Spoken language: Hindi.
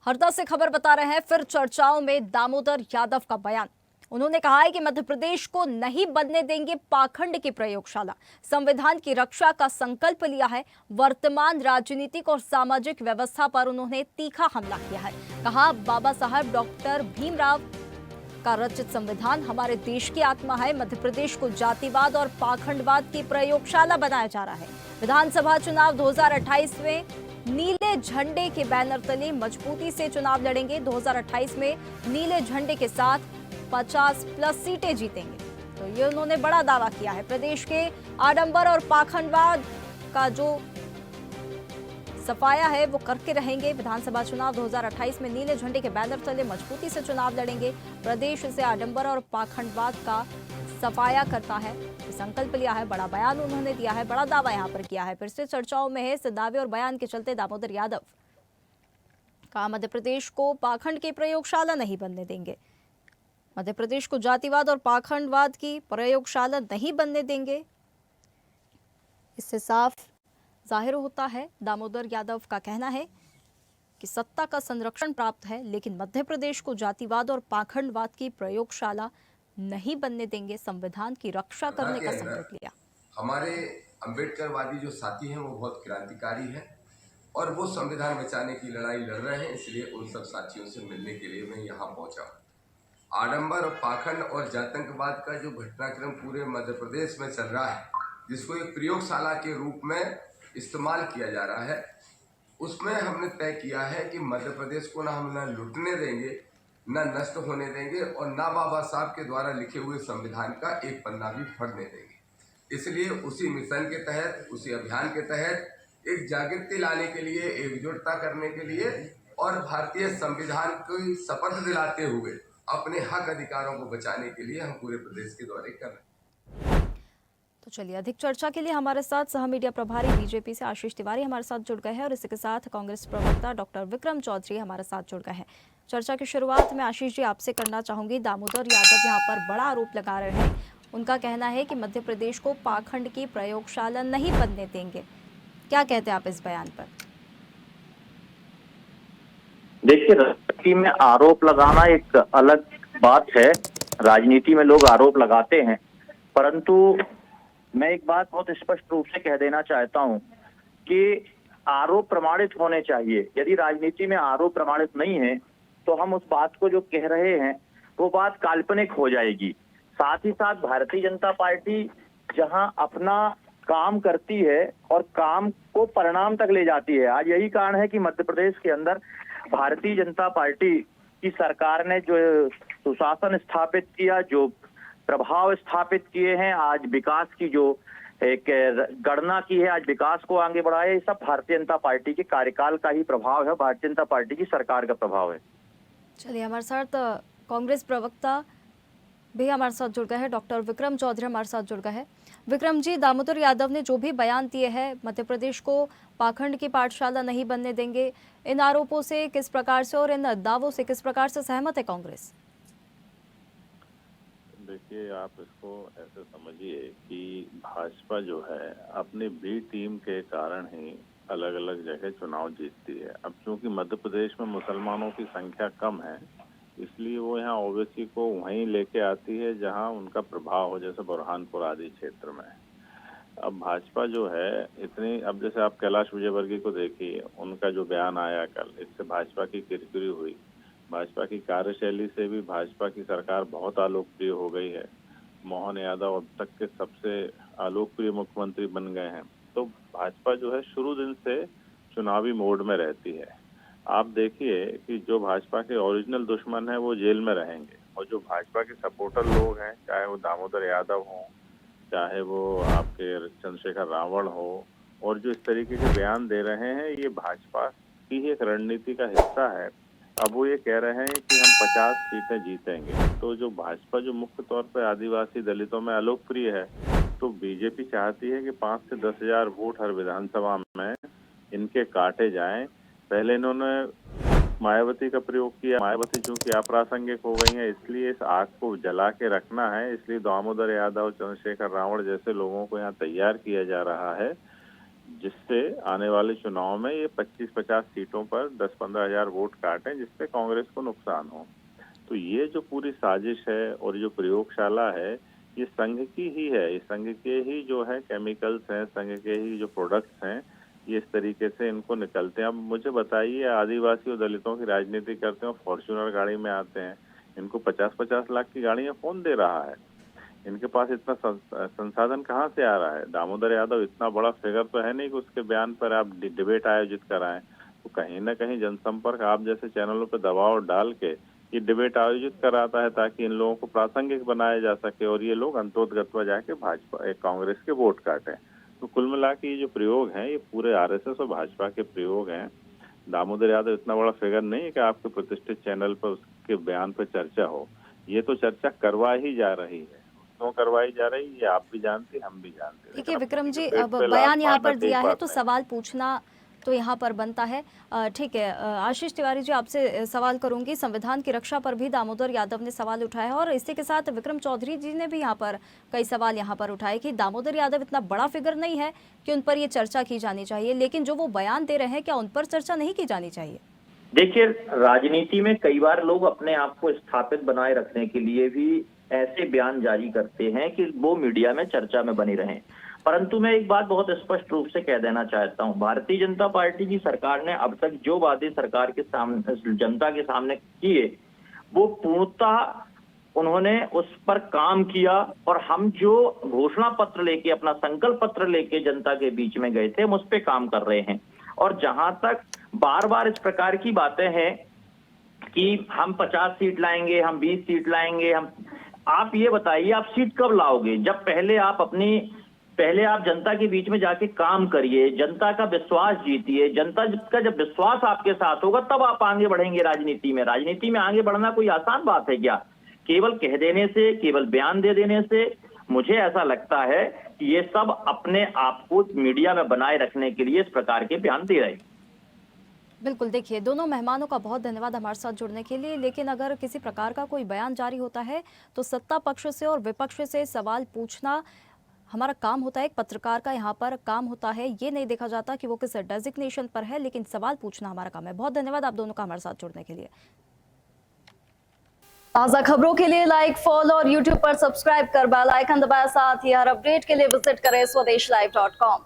हरदा से खबर बता रहे हैं, फिर चर्चाओं में दामोदर यादव का बयान। उन्होंने कहा है कि मध्य प्रदेश को नहीं बनने देंगे पाखंड की प्रयोगशाला। संविधान की रक्षा का संकल्प लिया है। वर्तमान राजनीतिक और सामाजिक व्यवस्था पर उन्होंने तीखा हमला किया है। कहा, बाबा साहब डॉक्टर भीमराव का रचित संविधान हमारे देश की आत्मा है। मध्य प्रदेश को जातिवाद और पाखंडवाद की प्रयोगशाला बनाया जा रहा है। विधानसभा चुनाव 2028 में नीले झंडे के बैनर तले मजबूती से चुनाव लड़ेंगे। 2028 में नीले झंडे के साथ 50+ सीटें जीतेंगे। तो ये उन्होंने बड़ा दावा किया है। प्रदेश के आडंबर और पाखंडवाद का जो सफाया है वो करके रहेंगे। विधानसभा चुनाव 2028 में नीले झंडे के बैनर तले मजबूती से चुनाव लड़ेंगे। प्रदेश से आडंबर और पाखंडवाद का सफाया करता है, संकल्प लिया है। बड़ा बयान उन्होंने दिया है, बड़ा दावा यहां पर किया है। फिर से चर्चाओं में है। इस दावे और बयान के चलते दामोदर यादव कहा, मध्य प्रदेश को पाखंड की प्रयोगशाला नहीं बनने देंगे। मध्य प्रदेश को जातिवाद और पाखंडवाद की प्रयोगशाला नहीं बनने देंगे। इससे साफ जाहिर होता है, दामोदर यादव का कहना है कि सत्ता का संरक्षण प्राप्त है, लेकिन मध्य प्रदेश को जातिवाद और पाखंडवाद की प्रयोगशाला नहीं बनने देंगे। संविधान की रक्षा करने का संकल्प लिया। हमारे अम्बेडकरवादी जो साथी हैं वो बहुत क्रांतिकारी हैं और वो संविधान बचाने की लड़ाई लड़ रहे हैं। इसलिए उन सब साथियों से मिलने के लिए मैं यहाँ पहुंचा। आडंबर और पाखंड और जातंकवाद का जो घटनाक्रम पूरे मध्य प्रदेश में चल रहा है, जिसको एक प्रयोगशाला के रूप में इस्तेमाल किया जा रहा है, उसमें हमने तय किया है कि मध्य प्रदेश को ना हम न लुटने देंगे, न नष्ट होने देंगे और ना बाबा साहब के द्वारा लिखे हुए संविधान का एक पन्ना भी फटने देंगे। इसलिए उसी मिशन के तहत, उसी अभियान के तहत एक जागृति लाने के लिए, एकजुटता करने के लिए और भारतीय संविधान की शपथ दिलाते हुए अपने हक अधिकारों को बचाने के लिए हम पूरे प्रदेश के दौरे कर रहे हैं। तो चलिए, अधिक चर्चा के लिए हमारे साथ सह मीडिया प्रभारी बीजेपी से आशीष तिवारी हमारे साथ जुड़ गए हैं और इसी के साथ कांग्रेस प्रवक्ता डॉक्टर विक्रम चौधरी हमारे साथ जुड़ गए हैं। चर्चा की शुरुआत में आशीष जी आपसे करना चाहूंगी। दामोदर यादव यहाँ पर बड़ा आरोप लगा रहे हैं। उनका कहना है कि मध्य प्रदेश को पाखंड की प्रयोगशाला नहीं बनने देंगे। क्या कहते हैं आप इस बयान पर? देखिए, राजनीति में आरोप लगाना एक अलग बात है। राजनीति में लोग आरोप लगाते हैं, परंतु मैं एक बात बहुत स्पष्ट रूप से कह देना चाहता हूं कि आरोप प्रमाणित होने चाहिए। यदि राजनीति में आरोप प्रमाणित नहीं है तो हम उस बात को जो कह रहे हैं वो बात काल्पनिक हो जाएगी। साथ ही साथ भारतीय जनता पार्टी जहां अपना काम करती है और काम को परिणाम तक ले जाती है, आज यही कारण है कि मध्य प्रदेश के अंदर भारतीय जनता पार्टी की सरकार ने जो सुशासन स्थापित किया, जो प्रभाव स्थापित किए हैं, आज विकास की जो एक गणना की है, आज विकास को आगे बढ़ाया, ये सब भारतीय जनता पार्टी के कार्यकाल का ही प्रभाव है, भारतीय जनता पार्टी की सरकार का प्रभाव है। चलिए, हमारे साथ कांग्रेस प्रवक्ता भी हमारे साथ जुड़ गए हैं, डॉक्टर विक्रम चौधरी हमारे साथ जुड़ गए हैं। विक्रम जी, दामोदर यादव ने जो भी बयान दिए हैं, मध्य प्रदेश को पाखंड की पाठशाला नहीं बनने देंगे, इन आरोपों से किस प्रकार से और इन दावों से किस प्रकार से सहमत है कांग्रेस? देखिए, आप इसको ऐसे समझिए कि भाजपा जो है अपनी बी टीम के कारण ही अलग अलग जगह चुनाव जीतती है। अब चूंकि मध्य प्रदेश में मुसलमानों की संख्या कम है, इसलिए वो यहाँ ओवैसी को वहीं लेके आती है जहाँ उनका प्रभाव हो, जैसे बुरहानपुर आदि क्षेत्र में। अब भाजपा जो है इतनी, अब जैसे आप कैलाश विजयवर्गीय को देखिए, उनका जो बयान आया कल, इससे भाजपा की किरकिरी हुई। भाजपा की कार्यशैली से भी भाजपा की सरकार बहुत अलोकप्रिय हो गई है। मोहन यादव अब तक के सबसे अलोकप्रिय मुख्यमंत्री बन गए हैं। तो भाजपा जो है शुरू दिन से चुनावी मोड में रहती है। आप देखिए कि जो भाजपा के ओरिजिनल दुश्मन है वो जेल में रहेंगे और जो भाजपा के सपोर्टर लोग हैं, चाहे वो दामोदर यादव हो, चाहे वो आपके चंद्रशेखर रावण हो, और जो इस तरीके के बयान दे रहे हैं, ये भाजपा की ही एक रणनीति का हिस्सा है। अब वो ये कह रहे हैं कि हम 50 सीटें जीतेंगे। तो जो भाजपा जो मुख्य तौर पर आदिवासी दलितों में अलोकप्रिय है, तो बीजेपी चाहती है कि 5 से 10 हजार वोट हर विधानसभा में इनके काटे जाएं। पहले इन्होंने मायावती का प्रयोग किया। मायावती चूंकि अप्रासंगिक हो गई है, इसलिए इस आग को जला के रखना है। इसलिए दामोदर यादव, चंद्रशेखर रावण जैसे लोगों को यहाँ तैयार किया जा रहा है जिससे आने वाले चुनाव में ये 25-50 सीटों पर 10-15 हजार वोट काटें, जिससे कांग्रेस को नुकसान हो। तो ये जो पूरी साजिश है और जो प्रयोगशाला है, ये संघ की ही है। ये संघ के ही जो है केमिकल्स हैं, संघ के ही जो प्रोडक्ट्स हैं, ये इस तरीके से इनको निकलते हैं। अब मुझे बताइए, आदिवासी और दलितों की राजनीति करते हैं, फॉर्च्यूनर गाड़ी में आते हैं, इनको 50-50 लाख की गाड़ियां कौन दे रहा है? इनके पास इतना संसाधन कहाँ से आ रहा है? दामोदर यादव इतना बड़ा फिगर तो है नहीं कि उसके बयान पर आप डिबेट आयोजित कराएं। तो कहीं ना कहीं जनसंपर्क आप जैसे चैनलों पर दबाव डाल के ये डिबेट आयोजित कराता है, ताकि इन लोगों को प्रासंगिक बनाया जा सके और ये लोग अंतोदगत्वा जाके भाजपा कांग्रेस के वोट काटें। तो कुल मिला के ये जो प्रयोग हैं, ये पूरे आरएसएस और भाजपा के प्रयोग हैं। दामोदर यादव इतना बड़ा फिगर नहीं है कि आपके प्रतिष्ठित चैनल पर उसके बयान पर चर्चा हो। ये तो चर्चा करवा ही जा रही है। क्यों करवाई जा रही है, ये आप भी जानते, हम भी जानते। देखिए विक्रम जी, अब बयान यहाँ पर दिया है तो सवाल पूछना तो यहाँ पर बनता है। ठीक है, आशीष तिवारी जी आपसे सवाल करूंगी। संविधान की रक्षा पर भी दामोदर यादव ने सवाल उठाया है और इसी के साथ विक्रम चौधरी जी ने भी यहाँ पर कई सवाल यहाँ पर उठाए कि दामोदर यादव इतना बड़ा फिगर नहीं है कि उन पर ये चर्चा की जानी चाहिए, लेकिन जो वो बयान दे रहे हैं क्या उन पर चर्चा नहीं की जानी चाहिए? देखिए, राजनीति में कई बार लोग अपने आप को स्थापित बनाए रखने के लिए भी ऐसे बयान जारी करते हैं कि वो मीडिया में चर्चा में बनी रहें। परंतु मैं एक बात बहुत स्पष्ट रूप से कह देना चाहता हूं, भारतीय जनता पार्टी की सरकार ने अब तक जो वादे सरकार के सामने, जनता के सामने किए, वो पूर्णतः उन्होंने उस पर काम किया। और हम जो घोषणा पत्र लेके, अपना संकल्प पत्र लेके जनता के बीच में गए थे, हम उस पर काम कर रहे हैं। और जहां तक बार बार इस प्रकार की बातें हैं कि हम 50 सीट लाएंगे, हम 20 सीट लाएंगे, आप ये बताइए, आप सीट कब लाओगे? जब पहले आप जनता के बीच में जाके काम करिए, जनता का विश्वास जीतिए। जनता का जब विश्वास आपके साथ होगा तब आप आगे बढ़ेंगे राजनीति में। राजनीति में आगे बढ़ना कोई आसान बात है क्या? केवल कह देने से, केवल बयान दे देने से? मुझे ऐसा लगता है कि ये सब अपने आप को मीडिया में बनाए रखने के लिए इस प्रकार के बयान दे रहे हैं। बिल्कुल, देखिए दोनों मेहमानों का बहुत धन्यवाद हमारे साथ जुड़ने के लिए। लेकिन अगर किसी प्रकार का कोई बयान जारी होता है तो सत्ता पक्ष से और विपक्ष से सवाल पूछना हमारा काम होता है, एक पत्रकार का यहाँ पर काम होता है। ये नहीं देखा जाता कि वो किस डेजिग्नेशन पर है, लेकिन सवाल पूछना हमारा काम है। बहुत धन्यवाद आप दोनों का हमारे साथ जुड़ने के लिए। ताज़ा खबरों के लिए लाइक, फॉलो और यूट्यूब पर सब्सक्राइब कर बेल आइकन दबाएं। साथ ही हर अपडेट के लिए विजिट करें स्वदेशलाइव.com।